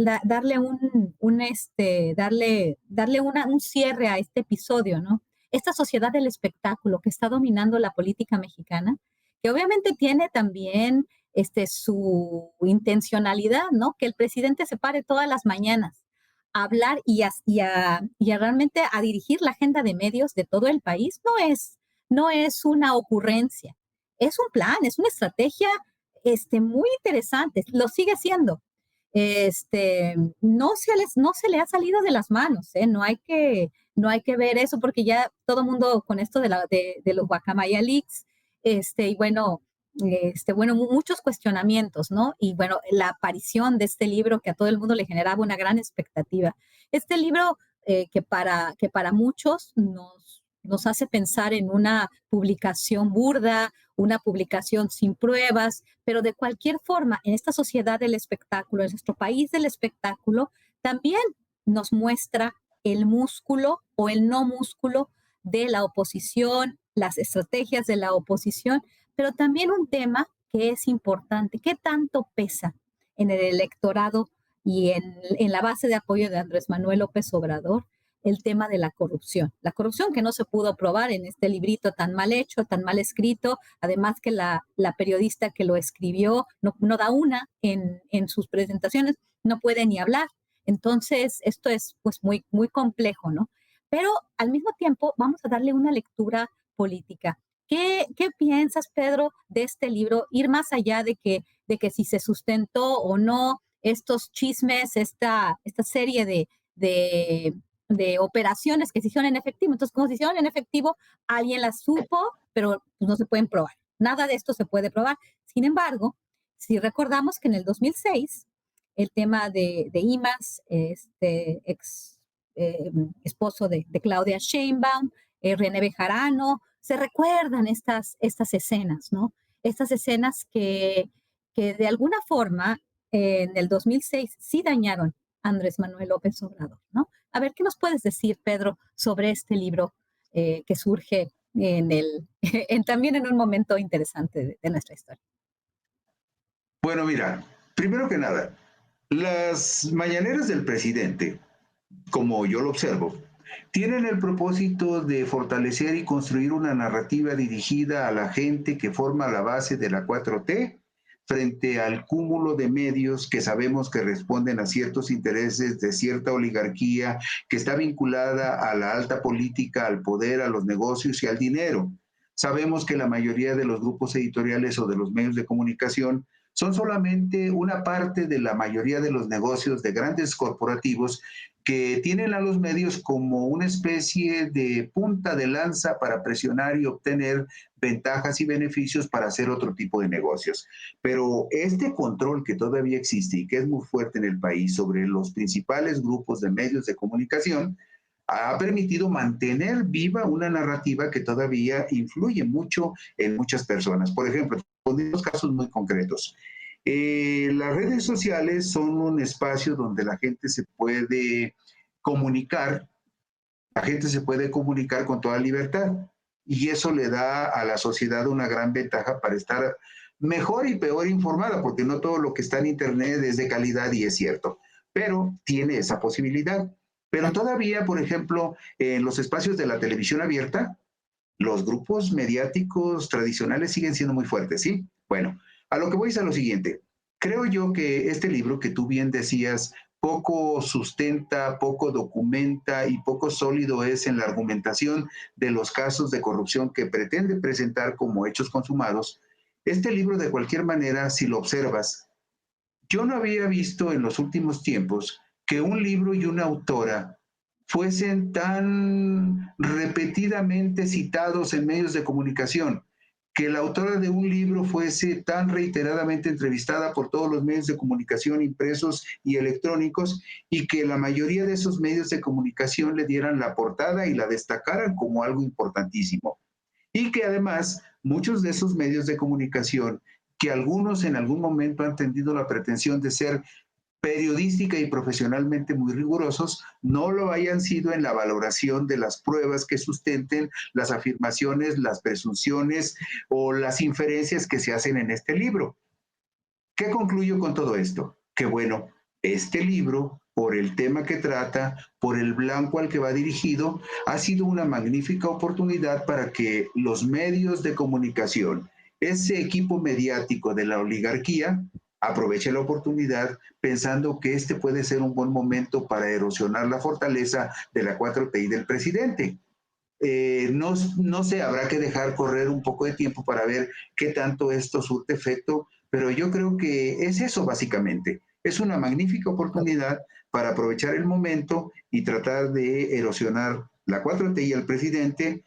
A: un cierre a este episodio, ¿no? Esta sociedad del espectáculo que está dominando la política mexicana, que obviamente tiene también su intencionalidad, ¿no? Que el presidente se pare todas las mañanas a hablar y realmente a dirigir la agenda de medios de todo el país, no es una ocurrencia, es un plan, es una estrategia muy interesante, lo sigue siendo. No se le ha salido de las manos, no hay que ver eso porque ya todo el mundo con esto de los Guacamaya Leaks, y bueno, muchos cuestionamientos, ¿no? Y bueno, la aparición de este libro que a todo el mundo le generaba una gran expectativa. Este libro que para muchos nos hace pensar en una publicación burda, una publicación sin pruebas, pero de cualquier forma, en esta sociedad del espectáculo, en nuestro país del espectáculo, también nos muestra el músculo o el no músculo de la oposición, las estrategias de la oposición, pero también un tema que es importante, qué tanto pesa en el electorado y en la base de apoyo de Andrés Manuel López Obrador el tema de la corrupción. La corrupción que no se pudo probar en este librito tan mal hecho, tan mal escrito, además que la periodista que lo escribió no da una en sus presentaciones, no puede ni hablar. Entonces, esto es pues muy, muy complejo, ¿no? Pero al mismo tiempo vamos a darle una lectura política. ¿Qué piensas, Pedro, de este libro? Ir más allá de que si se sustentó o no estos chismes, esta serie de operaciones que se hicieron en efectivo. Entonces, como se hicieron en efectivo, alguien las supo, pero no se pueden probar. Nada de esto se puede probar. Sin embargo, si recordamos que en el 2006, el tema de Imas, ex esposo de Claudia Sheinbaum, René Bejarano, se recuerdan estas escenas, ¿no? Estas escenas que de alguna forma en el 2006 sí dañaron a Andrés Manuel López Obrador, ¿no? A ver, ¿qué nos puedes decir, Pedro, sobre este libro que surge también en un momento interesante de nuestra historia?
B: Bueno, mira, primero que nada, las mañaneras del presidente, como yo lo observo, tienen el propósito de fortalecer y construir una narrativa dirigida a la gente que forma la base de la 4T frente al cúmulo de medios que sabemos que responden a ciertos intereses de cierta oligarquía que está vinculada a la alta política, al poder, a los negocios y al dinero. Sabemos que la mayoría de los grupos editoriales o de los medios de comunicación son solamente una parte de la mayoría de los negocios de grandes corporativos que tienen a los medios como una especie de punta de lanza para presionar y obtener ventajas y beneficios para hacer otro tipo de negocios. Pero este control que todavía existe y que es muy fuerte en el país sobre los principales grupos de medios de comunicación ha permitido mantener viva una narrativa que todavía influye mucho en muchas personas. Por ejemplo, ponemos casos muy concretos. Las redes sociales son un espacio donde la gente se puede comunicar, con toda libertad y eso le da a la sociedad una gran ventaja para estar mejor y peor informada, porque no todo lo que está en Internet es de calidad y es cierto, pero tiene esa posibilidad. Pero todavía, por ejemplo, en los espacios de la televisión abierta, los grupos mediáticos tradicionales siguen siendo muy fuertes, ¿sí? Bueno, a lo que voy es a lo siguiente. Creo yo que este libro que tú bien decías, poco sustenta, poco documenta y poco sólido es en la argumentación de los casos de corrupción que pretende presentar como hechos consumados. Este libro, de cualquier manera, si lo observas, yo no había visto en los últimos tiempos que un libro y una autora fuesen tan repetidamente citados en medios de comunicación, que la autora de un libro fuese tan reiteradamente entrevistada por todos los medios de comunicación impresos y electrónicos y que la mayoría de esos medios de comunicación le dieran la portada y la destacaran como algo importantísimo. Y que además muchos de esos medios de comunicación, que algunos en algún momento han tenido la pretensión de ser periodística y profesionalmente muy rigurosos, no lo hayan sido en la valoración de las pruebas que sustenten las afirmaciones, las presunciones o las inferencias que se hacen en este libro. ¿Qué concluyo con todo esto? Que bueno, este libro, por el tema que trata, por el blanco al que va dirigido, ha sido una magnífica oportunidad para que los medios de comunicación, ese equipo mediático de la oligarquía, aproveche la oportunidad pensando que este puede ser un buen momento para erosionar la fortaleza de la 4T y del presidente. No sé, habrá que dejar correr un poco de tiempo para ver qué tanto esto surte efecto, pero yo creo que es eso básicamente. Es una magnífica oportunidad para aprovechar el momento y tratar de erosionar la 4T y el presidente.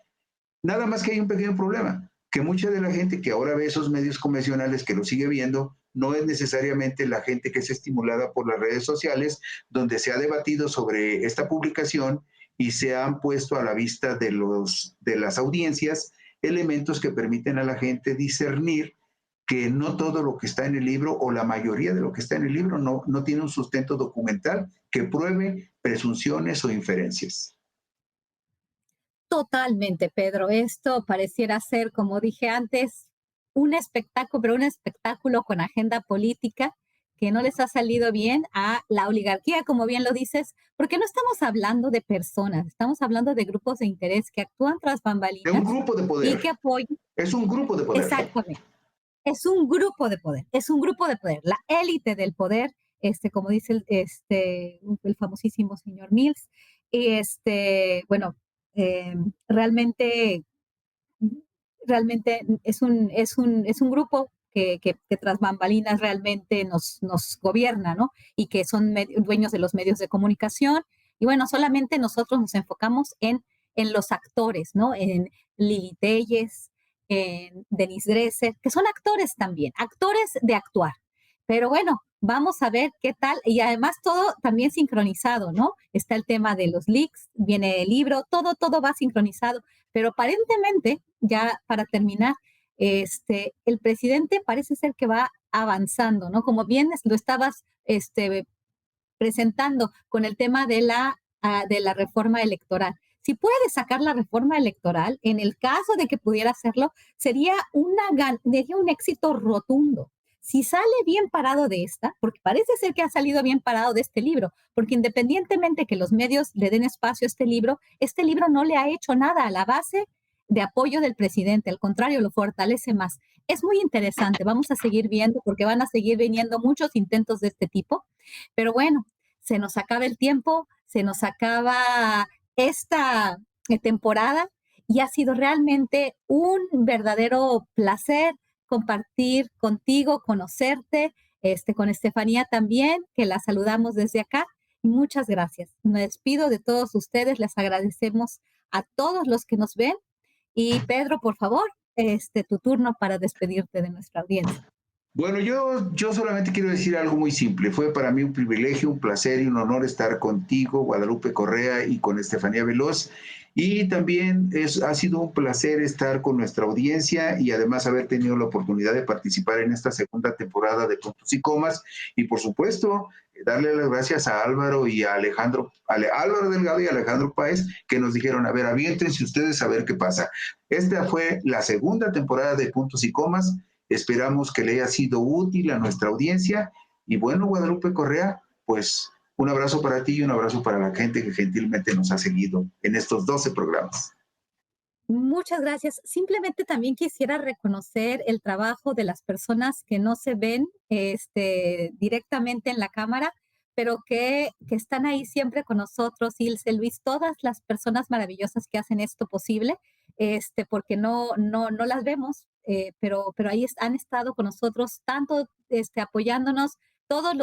B: Nada más que hay un pequeño problema, que mucha de la gente que ahora ve esos medios convencionales, que lo sigue viendo, no es necesariamente la gente que es estimulada por las redes sociales, donde se ha debatido sobre esta publicación y se han puesto a la vista de las audiencias elementos que permiten a la gente discernir que no todo lo que está en el libro o la mayoría de lo que está en el libro no tiene un sustento documental que pruebe presunciones o inferencias.
A: Totalmente, Pedro. Esto pareciera ser, como dije antes, un espectáculo, pero un espectáculo con agenda política que no les ha salido bien a la oligarquía, como bien lo dices, porque no estamos hablando de personas, estamos hablando de grupos de interés que actúan tras
B: De un
A: bambalinas
B: grupo de poder.
A: y que apoyan.
B: Es un grupo de poder.
A: Exactamente. Es un grupo de poder, es un grupo de poder, la élite del poder, como dice el famosísimo señor Mills, y bueno, eh, realmente, realmente es un grupo que tras bambalinas realmente nos gobierna, ¿no? Y que son dueños de los medios de comunicación. Y bueno, solamente nosotros nos enfocamos en los actores, ¿no? En Lili Telles, en Denise Dresser, que son actores también, actores de actuar. Pero bueno, vamos a ver qué tal. Y además todo también sincronizado, ¿no? Está el tema de los leaks, viene el libro, todo va sincronizado. Pero aparentemente, ya para terminar, el presidente parece ser que va avanzando, ¿no? Como bien lo estabas presentando con el tema de la reforma electoral. Si puede sacar la reforma electoral, en el caso de que pudiera hacerlo, sería un éxito rotundo. Si sale bien parado de esta, porque parece ser que ha salido bien parado de este libro, porque independientemente que los medios le den espacio a este libro no le ha hecho nada a la base de apoyo del presidente, al contrario, lo fortalece más. Es muy interesante, vamos a seguir viendo porque van a seguir viniendo muchos intentos de este tipo, pero bueno, se nos acaba el tiempo, se nos acaba esta temporada y ha sido realmente un verdadero placer compartir contigo, conocerte, con Estefanía también, que la saludamos desde acá. Y muchas gracias. Me despido de todos ustedes, les agradecemos a todos los que nos ven. Y Pedro, por favor, tu turno para despedirte de nuestra audiencia.
B: Bueno, yo solamente quiero decir algo muy simple. Fue para mí un privilegio, un placer y un honor estar contigo, Guadalupe Correa, y con Estefanía Veloz. Y también ha sido un placer estar con nuestra audiencia y además haber tenido la oportunidad de participar en esta segunda temporada de Puntos y Comas. Y por supuesto, darle las gracias a Álvaro y a Álvaro Delgado y a Alejandro Páez, que nos dijeron, a ver, aviéntense ustedes a ver qué pasa. Esta fue la segunda temporada de Puntos y Comas. Esperamos que le haya sido útil a nuestra audiencia. Y bueno, Guadalupe Correa, pues un abrazo para ti y un abrazo para la gente que gentilmente nos ha seguido en estos 12 programas.
A: Muchas gracias. Simplemente también quisiera reconocer el trabajo de las personas que no se ven directamente en la cámara, pero que están ahí siempre con nosotros, Ilse, Luis, todas las personas maravillosas que hacen esto posible, porque no las vemos, pero ahí han estado con nosotros, tanto apoyándonos todos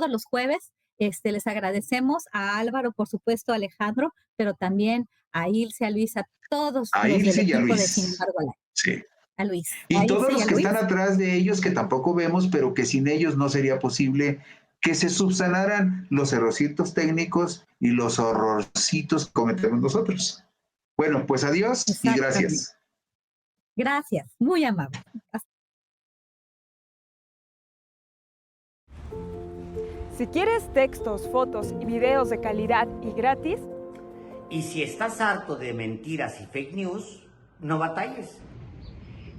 A: los jueves. Les agradecemos a Álvaro, por supuesto, a Alejandro, pero también a Ilse, a Luis, a todos
B: a
A: los
B: Ilse
A: del
B: y a
A: equipo
B: Luis.
A: de Sin embargo,
B: Sí.
A: A Luis.
B: Y
A: a
B: todos
A: Ilse
B: los
A: y a
B: que
A: Luis.
B: están atrás de ellos, que tampoco vemos, pero que sin ellos no sería posible que se subsanaran los errorcitos técnicos y los horrorcitos que cometemos nosotros. Bueno, pues adiós y gracias.
A: Gracias, muy amable.
F: Si quieres textos, fotos y videos de calidad y gratis,
G: y si estás harto de mentiras y fake news, no batalles.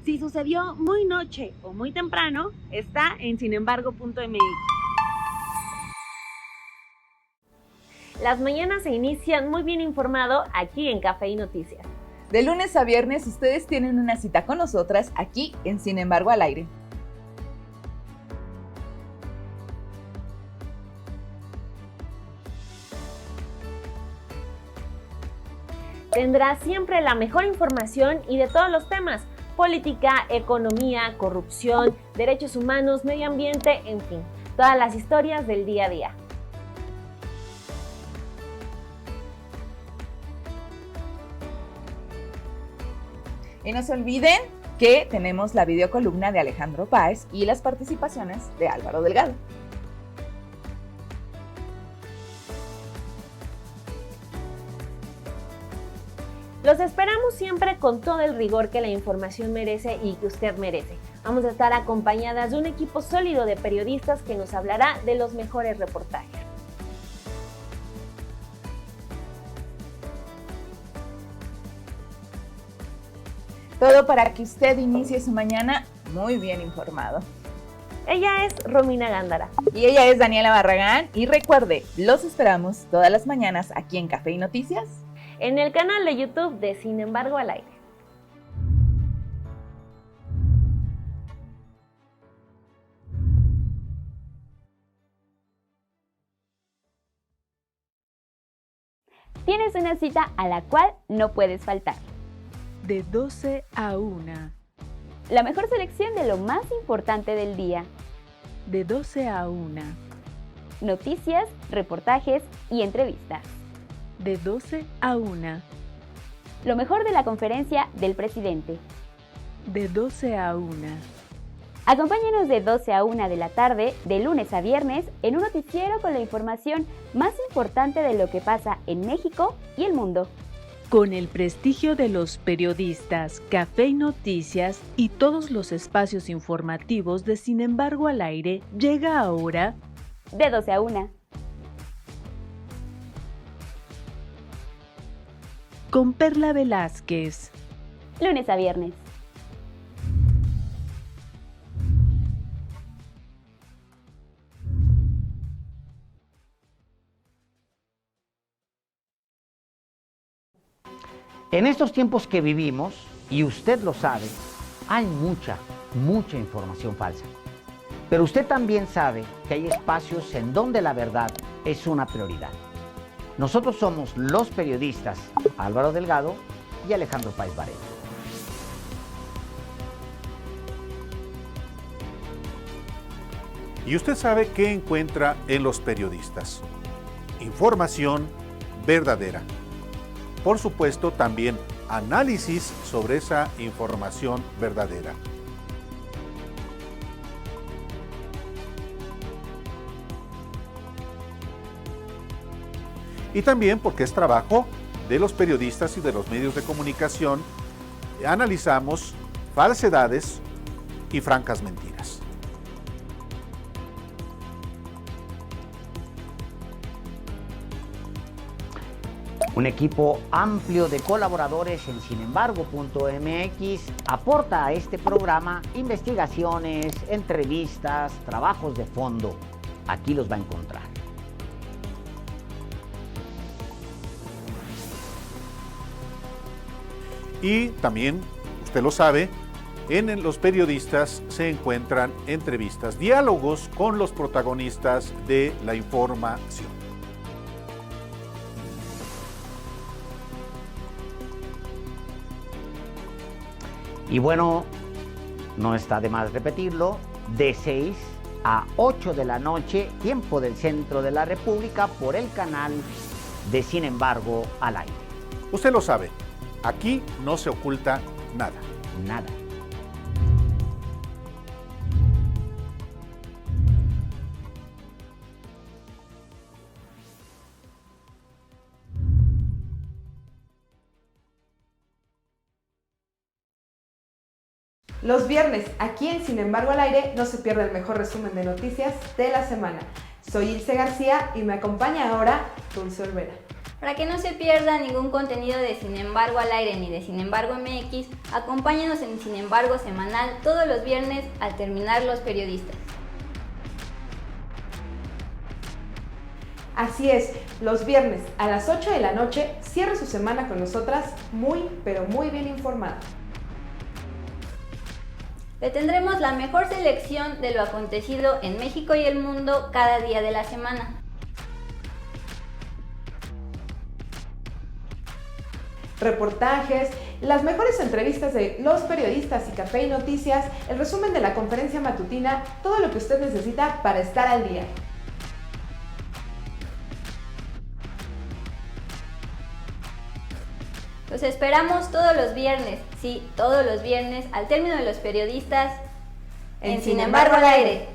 E: Si sucedió muy noche o muy temprano, está en sinembargo.mx. Las mañanas se inician muy bien informado aquí en Café y Noticias.
H: De lunes a viernes ustedes tienen una cita con nosotras aquí en Sin embargo al aire.
E: Tendrá siempre la mejor información y de todos los temas: política, economía, corrupción, derechos humanos, medio ambiente, en fin, todas las historias del día a día.
H: Y no se olviden que tenemos la videocolumna de Alejandro Páez y las participaciones de Álvaro Delgado.
E: Los esperamos siempre con todo el rigor que la información merece y que usted merece. Vamos a estar acompañadas de un equipo sólido de periodistas que nos hablará de los mejores reportajes.
H: Todo para que usted inicie su mañana muy bien informado.
E: Ella es Romina Gándara.
H: Y ella es Daniela Barragán. Y recuerde, los esperamos todas las mañanas aquí en Café y Noticias,
E: En el canal de YouTube de Sin embargo al aire.
C: Tienes una cita a la cual no puedes faltar.
F: De 12 a 1.
C: La mejor selección de lo más importante del día.
F: De 12 a 1.
C: Noticias, reportajes y entrevistas.
F: De 12 a 1.
C: Lo mejor de la conferencia del presidente.
F: De 12 a 1.
C: Acompáñanos de 12 a 1 de la tarde, de lunes a viernes, en un noticiero con la información más importante de lo que pasa en México y el mundo.
F: Con el prestigio de los periodistas, Café y Noticias y todos los espacios informativos de Sin embargo al aire, llega ahora
C: De 12 a 1.
F: con Perla Velázquez.
C: Lunes a viernes.
G: En estos tiempos que vivimos, y usted lo sabe, hay mucha información falsa. Pero usted también sabe que hay espacios en donde la verdad es una prioridad. Nosotros somos los periodistas Álvaro Delgado y Alejandro Páez Varela.
D: ¿Y usted sabe qué encuentra en los periodistas? Información verdadera. Por supuesto, también análisis sobre esa información verdadera. Y también porque es trabajo de los periodistas y de los medios de comunicación, analizamos falsedades y francas mentiras.
G: Un equipo amplio de colaboradores en sinembargo.mx aporta a este programa investigaciones, entrevistas, trabajos de fondo. Aquí los va a encontrar.
D: Y también, usted lo sabe, en los periodistas se encuentran entrevistas, diálogos con los protagonistas de la información.
G: Y bueno, no está de más repetirlo, de 6 a 8 de la noche, tiempo del centro de la República, por el canal de Sin embargo al aire.
D: Usted lo sabe, aquí no se oculta nada.
G: Nada.
I: Los viernes, aquí en Sin embargo al aire, no se pierda el mejor resumen de noticias de la semana. Soy Ilse García y me acompaña ahora Dulce Olvera.
J: Para que no se pierda ningún contenido de Sin embargo al aire ni de Sin embargo MX, acompáñenos en Sin embargo semanal todos los viernes al terminar Los Periodistas.
I: Así es, los viernes a las 8 de la noche, cierre su semana con nosotras muy, pero muy bien informada.
J: Le tendremos la mejor selección de lo acontecido en México y el mundo cada día de la semana.
I: Reportajes, las mejores entrevistas de Los Periodistas y Café y Noticias, el resumen de la conferencia matutina, todo lo que usted necesita para estar al día.
J: Los esperamos todos los viernes, sí, todos los viernes, al término de Los Periodistas, en Sin embargo al aire.